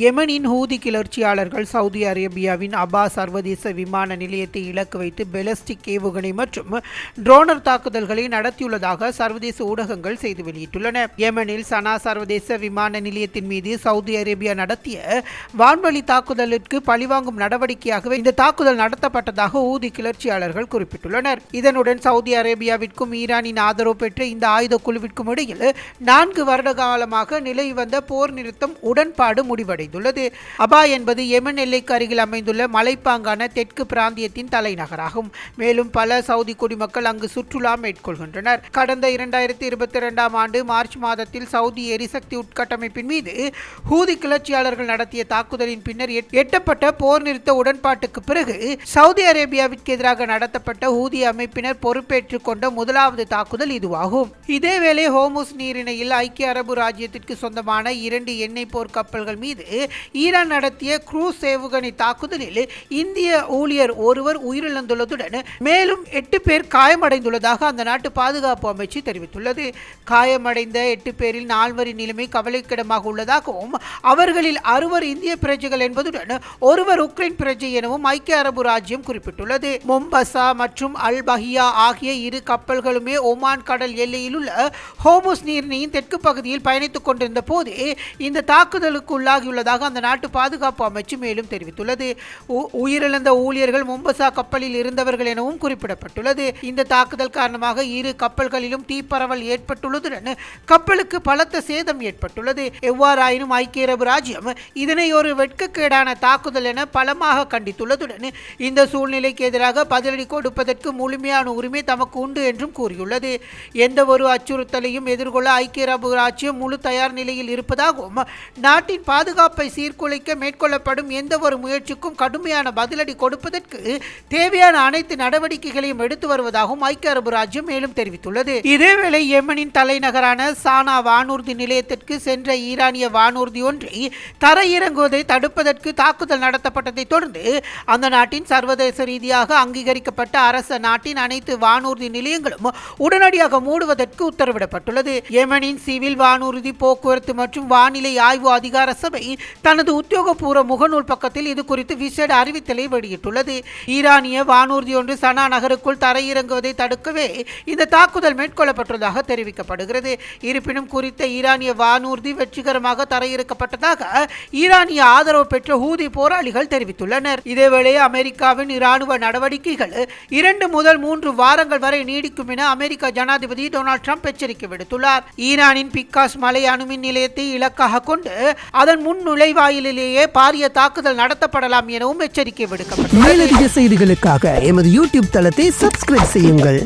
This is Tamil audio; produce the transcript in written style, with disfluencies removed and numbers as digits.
யெமனின் ஹூதி கிளர்ச்சியாளர்கள் சவுதி அரேபியாவின் அபா சர்வதேச விமான நிலையத்தை இலக்கு வைத்து பெலஸ்டிக் ஏவுகணை மற்றும் ட்ரோனர் தாக்குதல்களை நடத்தியுள்ளதாக சர்வதேச ஊடகங்கள் செய்தி வெளியிட்டுள்ளன. யெமனில் சனா சர்வதேச விமான நிலையத்தின் மீது சவுதி அரேபியா நடத்திய வான்வழி தாக்குதலுக்கு பழிவாங்கும் நடவடிக்கையாகவே இந்த தாக்குதல் நடத்தப்பட்டதாக ஹூதி கிளர்ச்சியாளர்கள் குறிப்பிட்டுள்ளனர். இதனுடன் சவுதி அரேபியாவிற்கும் ஈரானின் ஆதரவு பெற்ற இந்த ஆயுத குழுவிற்கும் இடையில் 4 வருட காலமாக நிலவி வந்த போர் நிறுத்தம் உடன்பாடு முடிவடைந்துள்ளது. அபா என்பது யெமன் எல்லைக்கு அருகில் அமைந்துள்ள மலைப்பாங்கான தெற்கு பிராந்தியத்தின் தலைநகராகும். மேலும் பல சவுதி குடிமக்கள் அங்கு சுற்றுலா மேற்கொள்கின்றனர். கடந்த 2022 ஆண்டு மார்ச் மாதத்தில் சவுதி எரிசக்தி உட்கட்டமைப்பின் மீது ஹூதி கிளர்ச்சியாளர்கள் நடத்திய தாக்குதலின் பின்னர் எட்டப்பட்ட போர் நிறுத்த உடன்பாட்டுக்கு பிறகு சவுதி அரேபியாவிற்கு எதிராக நடத்தப்பட்ட ஹூதி அமைப்பினர் பொறுப்பேற்றுக் கொண்ட முதலாவது தாக்குதல் இதுவாகும். இதேவேளை ஹோமுஸ் நீரிணையில் ஐக்கிய அரபு ராஜ்யத்திற்கு சொந்தமான 2 எண்ணெய் போர் கப்பல்கள் மீது ஈரான் நடத்திய குரூஸ் ஏவுகணை தாக்குதலில் இந்திய ஊழியர் ஒருவர் உயிரிழந்துள்ளதுடன் மேலும் 8 பேர் காயமடைந்துள்ளதாக அந்த நாட்டு பாதுகாப்பு அமைச்சு தெரிவித்துள்ளது. காயமடைந்த 8 பேரில் 4 நிலைமை கவலைக்கிடமாக உள்ளதாகவும் அவர்களில் 6 இந்திய பிரஜைகள் என்பதுடன் ஒருவர் உக்ரைன் பிரஜை எனவும் ஐக்கிய அரபு ராஜ்யம் குறிப்பிட்டுள்ளது. மொம்பசா மற்றும் அல் பஹியா ஆகிய 2 கப்பல்களுமே ஒமான் கடல் எல்லையில் உள்ள ஹோமுஸ் நீரிணையின் தெற்கு பகுதியில் பயணித்துக் கொண்டிருந்த போது இந்த தாக்குதலுக்கு உள்ளாகியுள்ளதாக அந்த நாட்டு பாதுகாப்பு அமைச்சு மேலும் தெரிவித்துள்ளது. உயிரிழந்த ஊழியர்கள் மொம்பசா கப்பலில் இருந்தவர்கள் எனவும் குறிப்பிடப்பட்டுள்ளது. இந்த தாக்குதல் காரணமாக 2 கப்பல்களிலும் தீப்பரவல் ஏற்பட்டுள்ளதுடன் கப்பலுக்கு பலத்த சேதம் ஏற்பட்டுள்ளது. எவ்வாறாயினும் ஐக்கிய அரபு ராஜ்யம் இதனை ஒரு வெட்கக்கேடான தாக்குதல் என பலமாக கண்டித்துள்ளதுடன் இந்த சூழ்நிலைக்கு எதிராக பதிலடி கொடுப்பதற்கு முழுமையான உரிமை தமக்கு உண்டு என்றும் கூறியுள்ளது. எந்த ஒரு அச்சுறுத்தலையும் எதிர்கொள்ள ஐக்கிய அரபு ராஜ்யம் முழு தயார் நிலையில் இருப்பதாகவும் நாட்டின் பாதுகாப்பை சீர்குலைக்க மேற்கொள்ளப்படும் எந்த ஒரு முயற்சிக்கும் கடுமையான பதிலடி கொடுப்பதற்கு தேவையான அனைத்து நடவடிக்கைகளையும் எடுத்து வருவதாகவும் ஐக்கிய அரபு ராஜ்யம் மேலும் தெரிவித்துள்ளது. இதேவேளை யெமனின் தலைநகரான சானா வானூர்தி நிலையத்திற்கு சென்ற ஈரானிய வானூர்தி ஒன்றை தரையிறங்குவதை தடுப்பதற்கு தாக்குதல் நடத்தப்பட்டதை தொடர்ந்து அந்த நாட்டின் சர்வதேச ரீதியாக அங்கீகரிக்கப்பட்ட அரச நாட்டின் அனைத்து வானூர்தி நிலையங்களும் உடனடியாக மூடுவதற்கு உத்தரவிடப்பட்டுள்ளது. யெமனின் சிவில் வானூர்தி போக்குவரத்து மற்றும் வானிலை ஆய்வு அதிகார சபை தனது உத்தியோகபூர்வ முகநூல் பக்கத்தில் இது குறித்து விசேட அறிவித்தலை வெளியிட்டுள்ளது. ஈரானிய வானூர்தி ஒன்று சனா நகருக்குள் தரையிறங்குவதை தடுக்கவே இந்த தாக்குதல் மேற்கொள்ளப்பட்டுள்ளதாக தெரிவிக்கப்படுகிறது. இருப்பினும் குறித்த ஈரானிய வானூர்தி வெற்றிகரமாக தரையிறக்கப்பட்டதாக ஈரானிய ஆதரவு பெற்ற ஹூதி போராளிகள் தெரிவித்துள்ளனர். இதேவேளை அமெரிக்காவின் இராணுவ நடவடிக்கைகள் 2 முதல் 3 வாரங்கள் வரை நீடிக்கும் என அமெரிக்க ஜனாதிபதி டொனால்ட் ட்ரம்ப் எச்சரிக்கை விடுத்துள்ளார். ஈரானின் பிக்காஸ் மலை அணுமின் நிலையத்தை இலக்காக கொண்டு அதன் முன் நுழைவாயிலேயே பாரிய தாக்குதல் நடத்தப்படலாம் எனவும் எச்சரிக்கை விடுக்கப்பட்டுள்ளது. மேலதிக செய்திகளுக்காக எமது யூடியூப் தளத்தை சப்ஸ்கிரைப் செய்யுங்கள்.